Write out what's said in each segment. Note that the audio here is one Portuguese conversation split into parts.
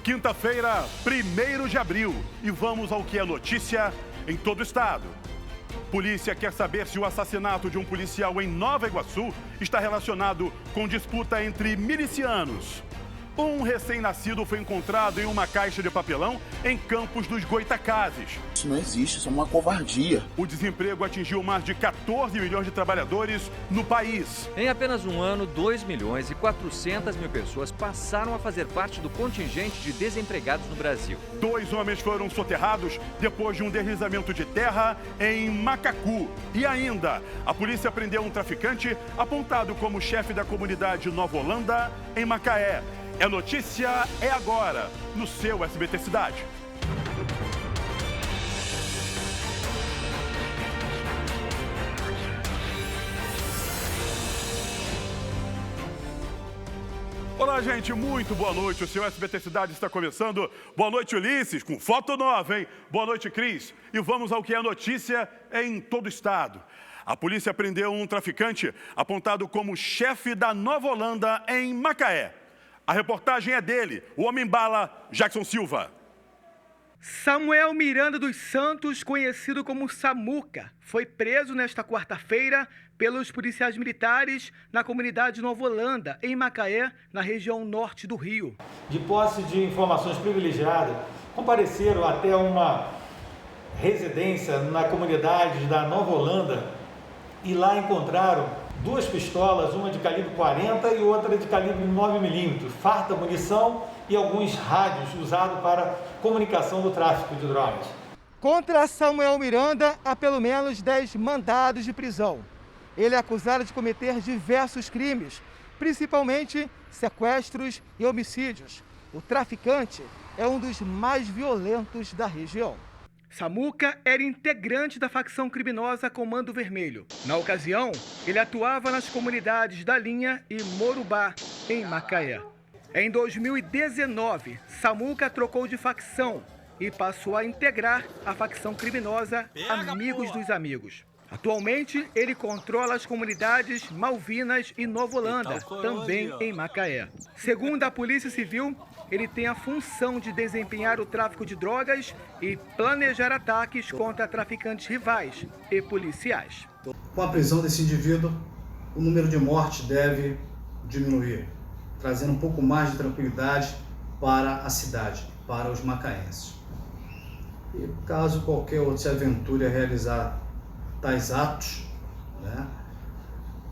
Quinta-feira, 1º de abril, e vamos ao que é notícia em todo o estado. Polícia quer saber se o assassinato de um policial em Nova Iguaçu está relacionado com disputa entre milicianos. Um recém-nascido foi encontrado em uma caixa de papelão em Campos dos Goitacazes. Isso não existe, isso é uma covardia. O desemprego atingiu mais de 14 milhões de trabalhadores no país. Em apenas um ano, 2.400.000 pessoas passaram a fazer parte do contingente de desempregados no Brasil. 2 homens foram soterrados depois de um deslizamento de terra em Macacu. E ainda, a polícia prendeu um traficante apontado como chefe da comunidade Nova Holanda, em Macaé. É notícia, é agora, no seu SBT Cidade. Olá, gente, muito boa noite. O seu SBT Cidade está começando. Boa noite, Ulisses, com foto nova, hein? Boa noite, Cris. E vamos ao que é notícia em todo o estado. A polícia prendeu um traficante apontado como chefe da Nova Holanda, em Macaé. A reportagem é dele, o Homem-Bala, Jackson Silva. Samuel Miranda dos Santos, conhecido como Samuca, foi preso nesta quarta-feira pelos policiais militares na comunidade Nova Holanda, em Macaé, na região norte do Rio. De posse de informações privilegiadas, compareceram até uma residência na comunidade da Nova Holanda e lá encontraram 2 pistolas, uma de calibre 40 e outra de calibre 9mm, farta munição e alguns rádios usados para comunicação do tráfico de drogas. Contra Samuel Miranda, há pelo menos 10 mandados de prisão. Ele é acusado de cometer diversos crimes, principalmente sequestros e homicídios. O traficante é um dos mais violentos da região. Samuca era integrante da facção criminosa Comando Vermelho. Na ocasião, ele atuava nas comunidades da Linha e Morubá, em Macaé. Em 2019, Samuca trocou de facção e passou a integrar a facção criminosa Amigos dos Amigos. Atualmente, ele controla as comunidades Malvinas e Nova Holanda, também em Macaé. Segundo a Polícia Civil, ele tem a função de desempenhar o tráfico de drogas e planejar ataques contra traficantes rivais e policiais. Com a prisão desse indivíduo, o número de mortes deve diminuir, trazendo um pouco mais de tranquilidade para a cidade, para os macaenses. E caso qualquer outro se aventure a realizar tais atos,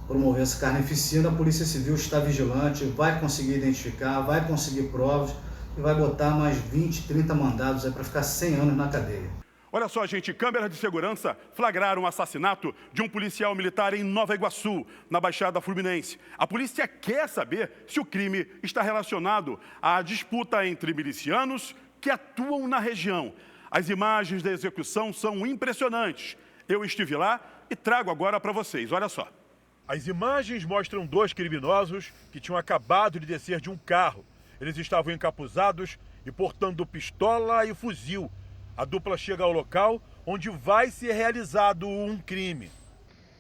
promover essa carnificina, a Polícia Civil está vigilante, vai conseguir identificar, vai conseguir provas e vai botar mais 20, 30 mandados para ficar 100 anos na cadeia. Olha só, gente, câmeras de segurança flagraram o assassinato de um policial militar em Nova Iguaçu, na Baixada Fluminense. A polícia quer saber se o crime está relacionado à disputa entre milicianos que atuam na região. As imagens da execução são impressionantes. Eu estive lá e trago agora para vocês, olha só. As imagens mostram 2 criminosos que tinham acabado de descer de um carro. Eles estavam encapuzados e portando pistola e fuzil. A dupla chega ao local onde vai ser realizado um crime.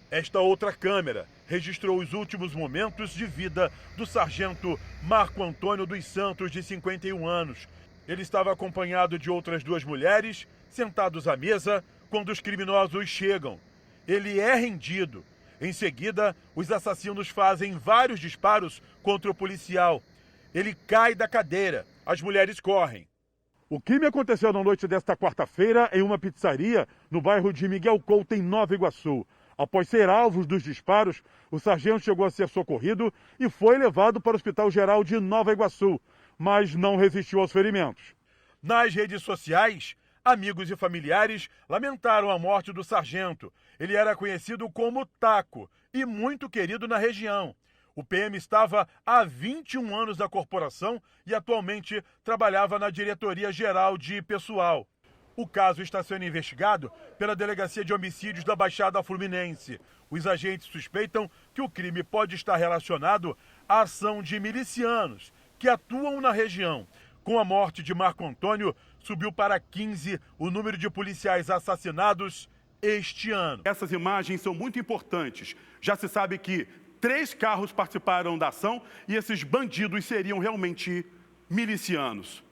Esta outra câmera registrou os últimos momentos de vida do sargento Marco Antônio dos Santos, de 51 anos. Ele estava acompanhado de outras 2 mulheres, sentados à mesa, quando os criminosos chegam. Ele é rendido. Em seguida, os assassinos fazem vários disparos contra o policial. Ele cai da cadeira. As mulheres correm. O crime aconteceu na noite desta quarta-feira em uma pizzaria no bairro de Miguel Couto, em Nova Iguaçu. Após ser alvo dos disparos, o sargento chegou a ser socorrido e foi levado para o Hospital Geral de Nova Iguaçu, mas não resistiu aos ferimentos. Nas redes sociais, amigos e familiares lamentaram a morte do sargento. Ele era conhecido como Taco e muito querido na região. O PM estava há 21 anos na corporação e atualmente trabalhava na Diretoria Geral de Pessoal. O caso está sendo investigado pela Delegacia de Homicídios da Baixada Fluminense. Os agentes suspeitam que o crime pode estar relacionado à ação de milicianos que atuam na região. Com a morte de Marco Antônio, subiu para 15 o número de policiais assassinados este ano. Essas imagens são muito importantes. Já se sabe que 3 carros participaram da ação e esses bandidos seriam realmente milicianos.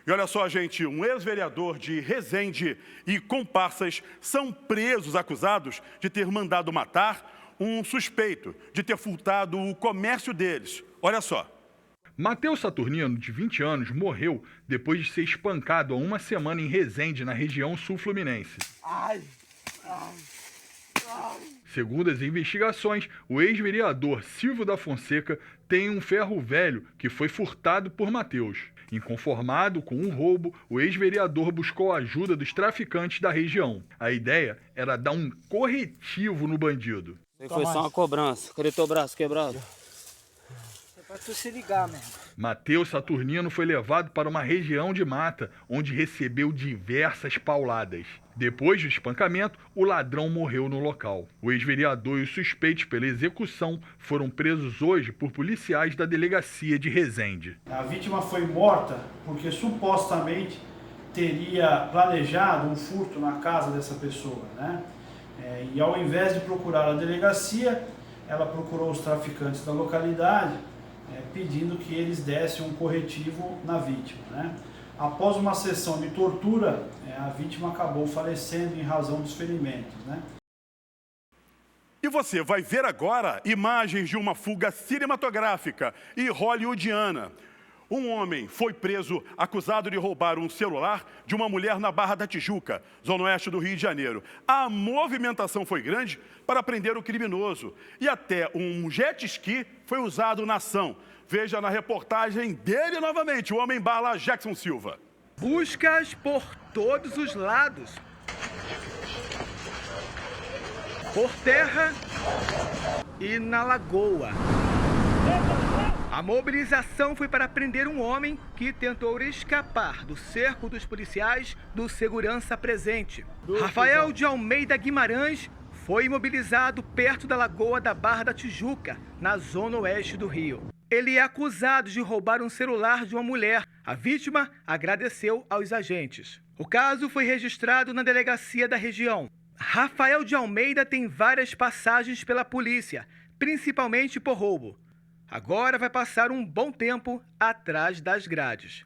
E olha só, gente, um ex-vereador de Resende e comparsas são presos acusados de ter mandado matar um suspeito de ter furtado o comércio deles. Olha só. Matheus Saturnino, de 20 anos, morreu depois de ser espancado há uma semana em Resende, na região sul-fluminense. Segundo as investigações, o ex-vereador Silvio da Fonseca tem um ferro velho que foi furtado por Matheus. Inconformado com o roubo, o ex-vereador buscou a ajuda dos traficantes da região. A ideia era dar um corretivo no bandido. Foi só uma cobrança. Cadê teu braço quebrado? Pra tu se ligar mesmo. Matheus Saturnino foi levado para uma região de mata, onde recebeu diversas pauladas. Depois do espancamento, o ladrão morreu no local. O ex-vereador e os suspeitos pela execução foram presos hoje por policiais da delegacia de Resende. A vítima foi morta porque supostamente teria planejado um furto na casa dessa pessoa, né? E ao invés de procurar a delegacia, ela procurou os traficantes da localidade, pedindo que eles dessem um corretivo na vítima, né? Após uma sessão de tortura, a vítima acabou falecendo em razão dos ferimentos, né? E você vai ver agora imagens de uma fuga cinematográfica e hollywoodiana. Um homem foi preso acusado de roubar um celular de uma mulher na Barra da Tijuca, zona oeste do Rio de Janeiro. A movimentação foi grande para prender o criminoso e até um jet ski foi usado na ação. Veja na reportagem dele novamente, o homem-bala Jackson Silva. Buscas por todos os lados. Por terra e na lagoa. A mobilização foi para prender um homem que tentou escapar do cerco dos policiais do Segurança Presente. Rafael de Almeida Guimarães foi imobilizado perto da Lagoa da Barra da Tijuca, na zona oeste do Rio. Ele é acusado de roubar um celular de uma mulher. A vítima agradeceu aos agentes. O caso foi registrado na delegacia da região. Rafael de Almeida tem várias passagens pela polícia, principalmente por roubo. Agora vai passar um bom tempo atrás das grades.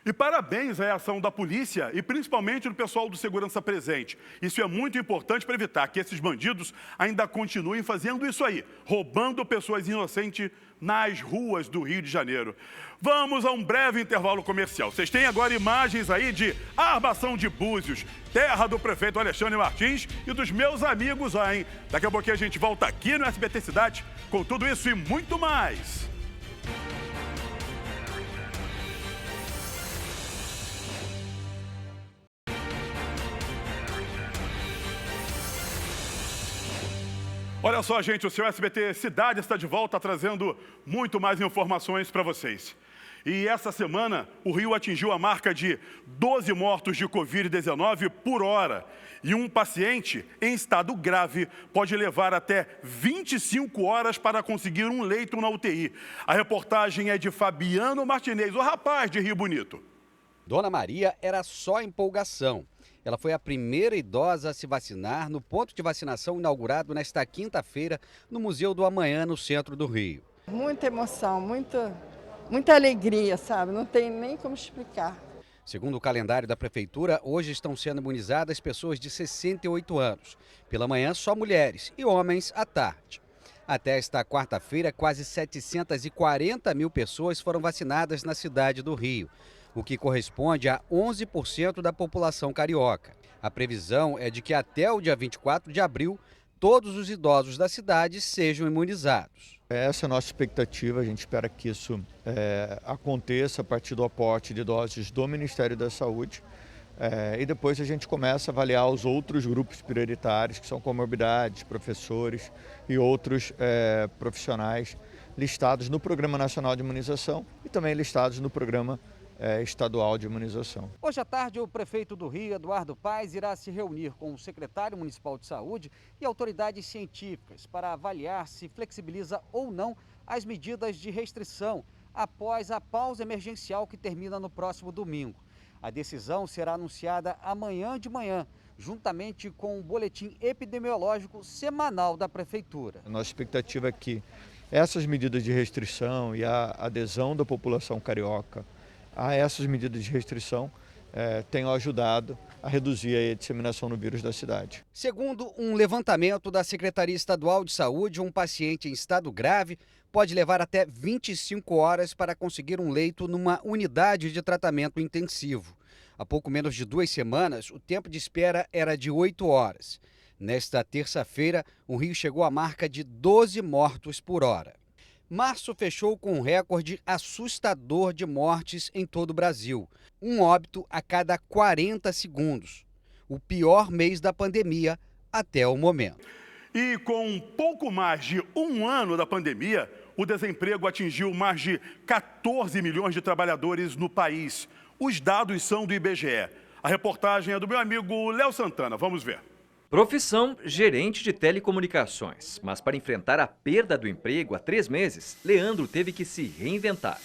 E parabéns à ação da polícia e principalmente do pessoal do Segurança Presente. Isso é muito importante para evitar que esses bandidos ainda continuem fazendo isso aí, roubando pessoas inocentes nas ruas do Rio de Janeiro. Vamos a um breve intervalo comercial. Vocês têm agora imagens aí de Armação de Búzios, terra do prefeito Alexandre Martins e dos meus amigos lá, hein? Daqui a pouquinho a gente volta aqui no SBT Cidade com tudo isso e muito mais. Olha só, gente, o seu SBT Cidade está de volta trazendo muito mais informações para vocês. E essa semana, o Rio atingiu a marca de 12 mortos de Covid-19 por hora. E um paciente em estado grave pode levar até 25 horas para conseguir um leito na UTI. A reportagem é de Fabiano Martinez, o rapaz de Rio Bonito. Dona Maria era só empolgação. Ela foi a primeira idosa a se vacinar no ponto de vacinação inaugurado nesta quinta-feira no Museu do Amanhã, no centro do Rio. Muita emoção, muita alegria, sabe? Não tem nem como explicar. Segundo o calendário da Prefeitura, hoje estão sendo imunizadas pessoas de 68 anos. Pela manhã, só mulheres e homens à tarde. Até esta quarta-feira, quase 740 mil pessoas foram vacinadas na cidade do Rio, o que corresponde a 11% da população carioca. A previsão é de que até o dia 24 de abril, todos os idosos da cidade sejam imunizados. Essa é a nossa expectativa, a gente espera que isso aconteça a partir do aporte de doses do Ministério da Saúde. E depois a gente começa a avaliar os outros grupos prioritários, que são comorbidades, professores e outros profissionais listados no Programa Nacional de Imunização e também listados no Programa Estadual de Imunização. Hoje à tarde, o prefeito do Rio, Eduardo Paes, irá se reunir com o secretário municipal de saúde e autoridades científicas para avaliar se flexibiliza ou não as medidas de restrição após a pausa emergencial que termina no próximo domingo. A decisão será anunciada amanhã de manhã, juntamente com o boletim epidemiológico semanal da prefeitura. A nossa expectativa é que essas medidas de restrição e a adesão da população carioca a essas medidas de restrição tenham ajudado a reduzir a disseminação do vírus da cidade. Segundo um levantamento da Secretaria Estadual de Saúde, um paciente em estado grave pode levar até 25 horas para conseguir um leito numa unidade de tratamento intensivo. Há pouco menos de 2 semanas, o tempo de espera era de 8 horas. Nesta terça-feira, o Rio chegou à marca de 12 mortos por hora. Março fechou com um recorde assustador de mortes em todo o Brasil. Um óbito a cada 40 segundos. O pior mês da pandemia até o momento. E com um pouco mais de 1 ano da pandemia, o desemprego atingiu mais de 14 milhões de trabalhadores no país. Os dados são do IBGE. A reportagem é do meu amigo Léo Santana. Vamos ver. Profissão gerente de telecomunicações. Mas para enfrentar a perda do emprego há 3 meses, Leandro teve que se reinventar.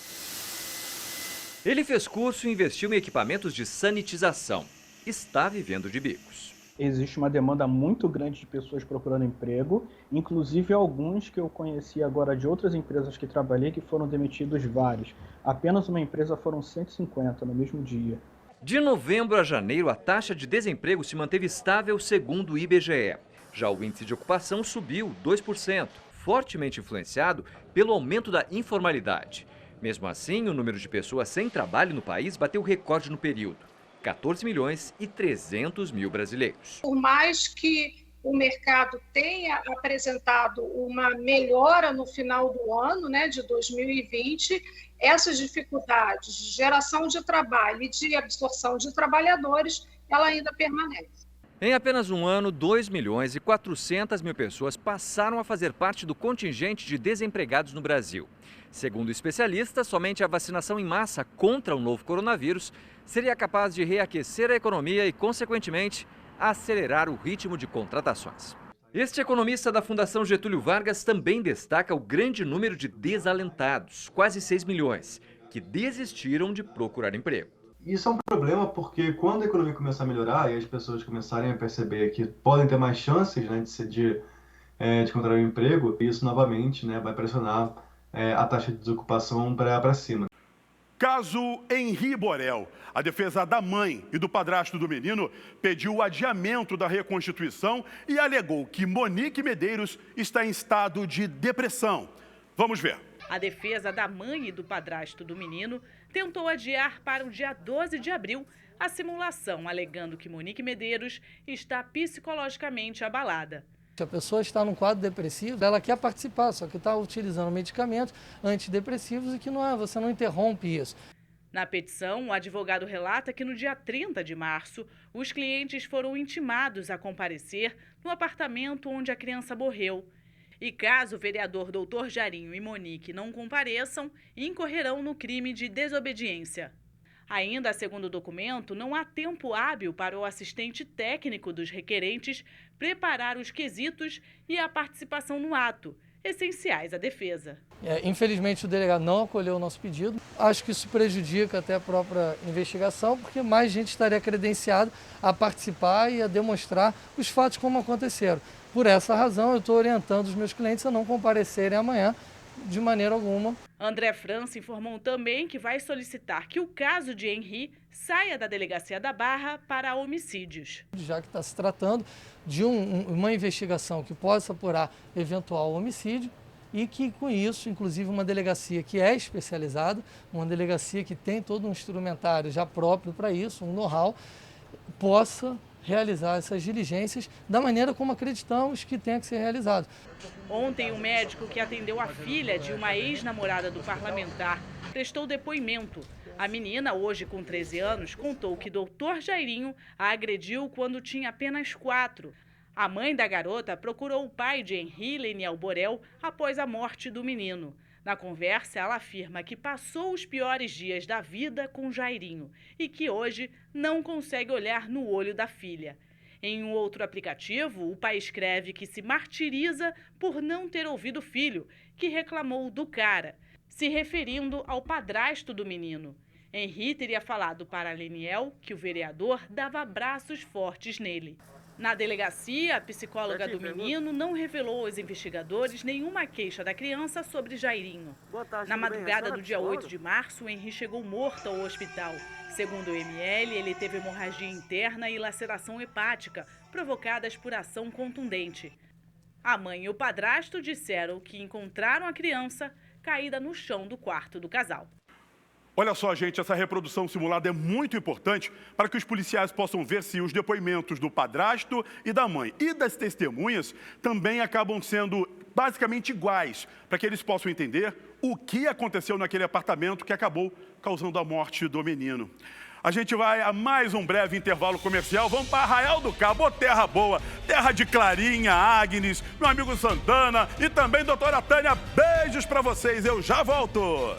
Ele fez curso e investiu em equipamentos de sanitização. Está vivendo de bicos. Existe uma demanda muito grande de pessoas procurando emprego, inclusive alguns que eu conheci agora de outras empresas que trabalhei que foram demitidos vários. Apenas uma empresa foram 150 no mesmo dia. De novembro a janeiro, a taxa de desemprego se manteve estável segundo o IBGE. Já o índice de ocupação subiu 2%, fortemente influenciado pelo aumento da informalidade. Mesmo assim, o número de pessoas sem trabalho no país bateu recorde no período. 14 milhões e 300 mil brasileiros. Por mais que o mercado tenha apresentado uma melhora no final do ano, de 2020, essas dificuldades de geração de trabalho e de absorção de trabalhadores, ela ainda permanece. Em apenas um ano, 2 milhões e 400 mil pessoas passaram a fazer parte do contingente de desempregados no Brasil. Segundo especialistas, somente a vacinação em massa contra o novo coronavírus seria capaz de reaquecer a economia e, consequentemente, acelerar o ritmo de contratações. Este economista da Fundação Getúlio Vargas também destaca o grande número de desalentados, quase 6 milhões, que desistiram de procurar emprego. Isso é um problema porque quando a economia começar a melhorar e as pessoas começarem a perceber que podem ter mais chances de encontrar um emprego, isso novamente vai pressionar a taxa de desocupação para cima. Caso Henri Borel. A defesa da mãe e do padrasto do menino pediu o adiamento da reconstituição e alegou que Monique Medeiros está em estado de depressão. Vamos ver. A defesa da mãe e do padrasto do menino tentou adiar para o dia 12 de abril a simulação, alegando que Monique Medeiros está psicologicamente abalada. A pessoa está num quadro depressivo, ela quer participar, só que está utilizando medicamentos antidepressivos e que você não interrompe isso. Na petição, o advogado relata que no dia 30 de março, os clientes foram intimados a comparecer no apartamento onde a criança morreu. E caso o vereador Dr. Jairinho e Monique não compareçam, incorrerão no crime de desobediência. Ainda, segundo o documento, não há tempo hábil para o assistente técnico dos requerentes preparar os quesitos e a participação no ato, essenciais à defesa. Infelizmente, o delegado não acolheu o nosso pedido. Acho que isso prejudica até a própria investigação, porque mais gente estaria credenciada a participar e a demonstrar os fatos como aconteceram. Por essa razão, eu estou orientando os meus clientes a não comparecerem amanhã, de maneira alguma. André França informou também que vai solicitar que o caso de Henri saia da Delegacia da Barra para homicídios. Já que está se tratando de uma investigação que possa apurar eventual homicídio e que, com isso, inclusive uma delegacia que é especializada, uma delegacia que tem todo um instrumentário já próprio para isso, um know-how, possa realizar essas diligências da maneira como acreditamos que tem que ser realizado. Ontem, o médico que atendeu a filha de uma ex-namorada do parlamentar prestou depoimento. A menina, hoje com 13 anos, contou que Dr. Jairinho a agrediu quando tinha apenas 4. A mãe da garota procurou o pai de Henri, Leniel Borel, após a morte do menino. Na conversa, ela afirma que passou os piores dias da vida com Jairinho e que hoje não consegue olhar no olho da filha. Em um outro aplicativo, o pai escreve que se martiriza por não ter ouvido o filho, que reclamou do cara, se referindo ao padrasto do menino. Henri teria falado para Leniel que o vereador dava abraços fortes nele. Na delegacia, a psicóloga do menino não revelou aos investigadores nenhuma queixa da criança sobre Jairinho. Na madrugada do dia 8 de março, o Henri chegou morto ao hospital. Segundo o ML, ele teve hemorragia interna e laceração hepática, provocadas por ação contundente. A mãe e o padrasto disseram que encontraram a criança caída no chão do quarto do casal. Olha só, gente, essa reprodução simulada é muito importante para que os policiais possam ver se os depoimentos do padrasto e da mãe e das testemunhas também acabam sendo basicamente iguais, para que eles possam entender o que aconteceu naquele apartamento que acabou causando a morte do menino. A gente vai a mais um breve intervalo comercial. Vamos para Arraial do Cabo, terra boa, terra de Clarinha, Agnes, meu amigo Santana e também doutora Tânia. Beijos para vocês, eu já volto.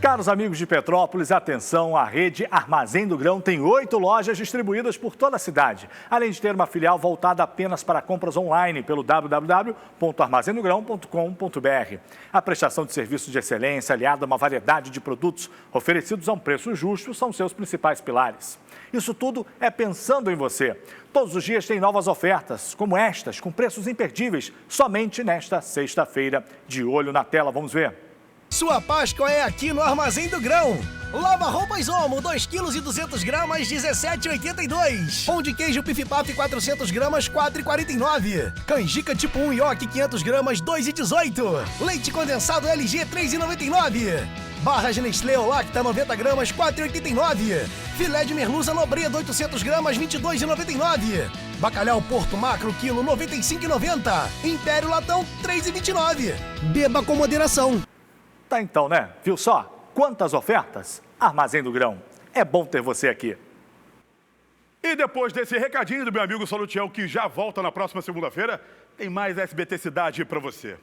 Caros amigos de Petrópolis, atenção, a rede Armazém do Grão tem 8 lojas distribuídas por toda a cidade, além de ter uma filial voltada apenas para compras online pelo www.armazendogrão.com.br. A prestação de serviços de excelência, aliada a uma variedade de produtos oferecidos a um preço justo, são seus principais pilares. Isso tudo é pensando em você. Todos os dias tem novas ofertas, como estas, com preços imperdíveis, somente nesta sexta-feira. De olho na tela, vamos ver. Sua Páscoa é aqui no Armazém do Grão. Lava roupas Omo, 2 kg e 200 gramas, 17,82. Pão de queijo Pif-Paf, 400 gramas, 4,49. Canjica tipo 1 Yoki, 500 gramas, 2,18. Leite condensado LG, 3,99. Barras Nestlé Lacta, 90 gramas, 4,89. Filé de merluza Nobreda, 800 gramas, 22,99. Bacalhau Porto Macro, quilo, 95,90. Império Latão, 3,29. Beba com moderação. Tá então, né? Viu só? Quantas ofertas? Armazém do Grão. É bom ter você aqui. E depois desse recadinho do meu amigo Salutiel, que já volta na próxima segunda-feira, tem mais SBT Cidade para você.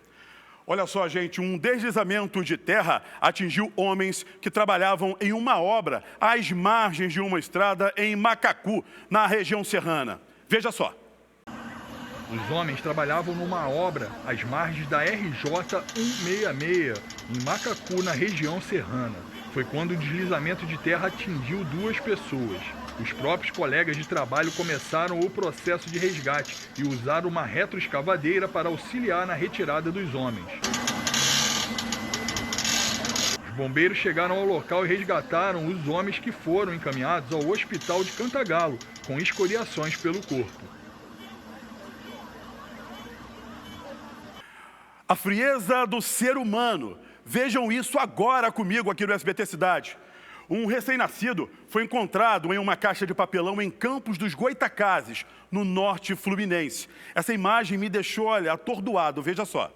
Olha só, gente, um deslizamento de terra atingiu homens que trabalhavam em uma obra às margens de uma estrada em Macacu, na região serrana. Veja só. Os homens trabalhavam numa obra às margens da RJ 166, em Macacu, na região serrana. Foi quando o deslizamento de terra atingiu 2 pessoas. Os próprios colegas de trabalho começaram o processo de resgate e usaram uma retroescavadeira para auxiliar na retirada dos homens. Os bombeiros chegaram ao local e resgataram os homens que foram encaminhados ao hospital de Cantagalo, com escoriações pelo corpo. A frieza do ser humano. Vejam isso agora comigo aqui no SBT Cidade. Um recém-nascido foi encontrado em uma caixa de papelão em Campos dos Goitacazes, no norte fluminense. Essa imagem me deixou, olha, atordoado, veja só.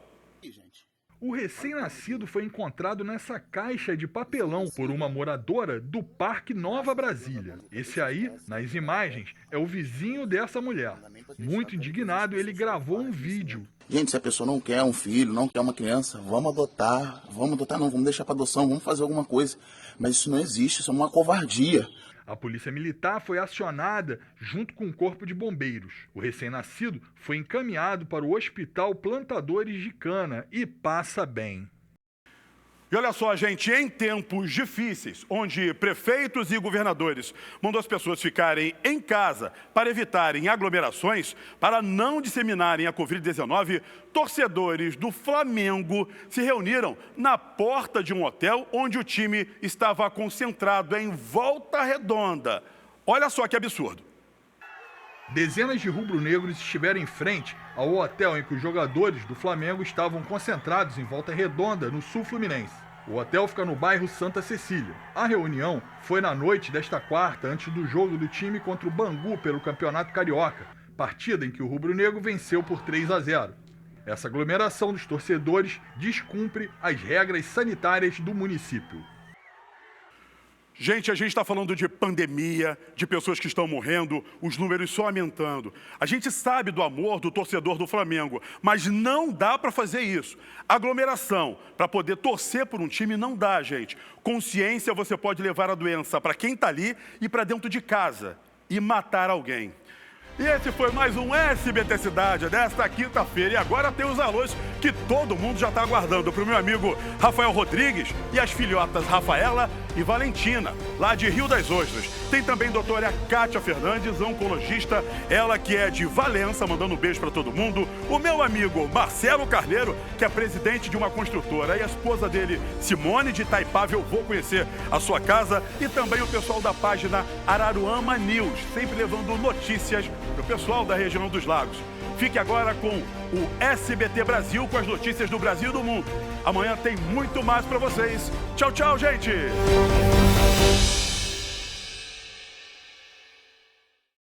O recém-nascido foi encontrado nessa caixa de papelão por uma moradora do Parque Nova Brasília. Esse aí, nas imagens, é o vizinho dessa mulher. Muito indignado, ele gravou um vídeo. Gente, se a pessoa não quer um filho, não quer uma criança, vamos adotar não, vamos deixar para adoção, vamos fazer alguma coisa. Mas isso não existe, isso é uma covardia. A polícia militar foi acionada junto com o corpo de bombeiros. O recém-nascido foi encaminhado para o Hospital Plantadores de Cana e passa bem. E olha só, gente, em tempos difíceis, onde prefeitos e governadores mandam as pessoas ficarem em casa para evitarem aglomerações, para não disseminarem a Covid-19, torcedores do Flamengo se reuniram na porta de um hotel onde o time estava concentrado em Volta Redonda. Olha só que absurdo. Dezenas de rubro-negros estiveram em frente ao hotel em que os jogadores do Flamengo estavam concentrados em Volta Redonda, no sul fluminense. O hotel fica no bairro Santa Cecília. A reunião foi na noite desta quarta, antes do jogo do time contra o Bangu pelo Campeonato Carioca, partida em que o rubro-negro venceu por 3-0. Essa aglomeração dos torcedores descumpre as regras sanitárias do município. Gente, a gente está falando de pandemia, de pessoas que estão morrendo, os números só aumentando. A gente sabe do amor do torcedor do Flamengo, mas não dá para fazer isso. Aglomeração, para poder torcer por um time, não dá, gente. Consciência, você pode levar a doença para quem está ali e para dentro de casa e matar alguém. E esse foi mais um SBT Cidade desta quinta-feira. E agora tem os alôs que todo mundo já está aguardando para o meu amigo Rafael Rodrigues e as filhotas Rafaela e Valentina, lá de Rio das Ostras. Tem também a doutora Kátia Fernandes, oncologista, ela que é de Valença, mandando um beijo para todo mundo. O meu amigo Marcelo Carneiro, que é presidente de uma construtora, e a esposa dele, Simone, de Itaipava. Eu vou conhecer a sua casa. E também o pessoal da página Araruama News, sempre levando notícias para o pessoal da região dos lagos. Fique agora com o SBT Brasil, com as notícias do Brasil e do mundo. Amanhã tem muito mais para vocês. Tchau, tchau, gente!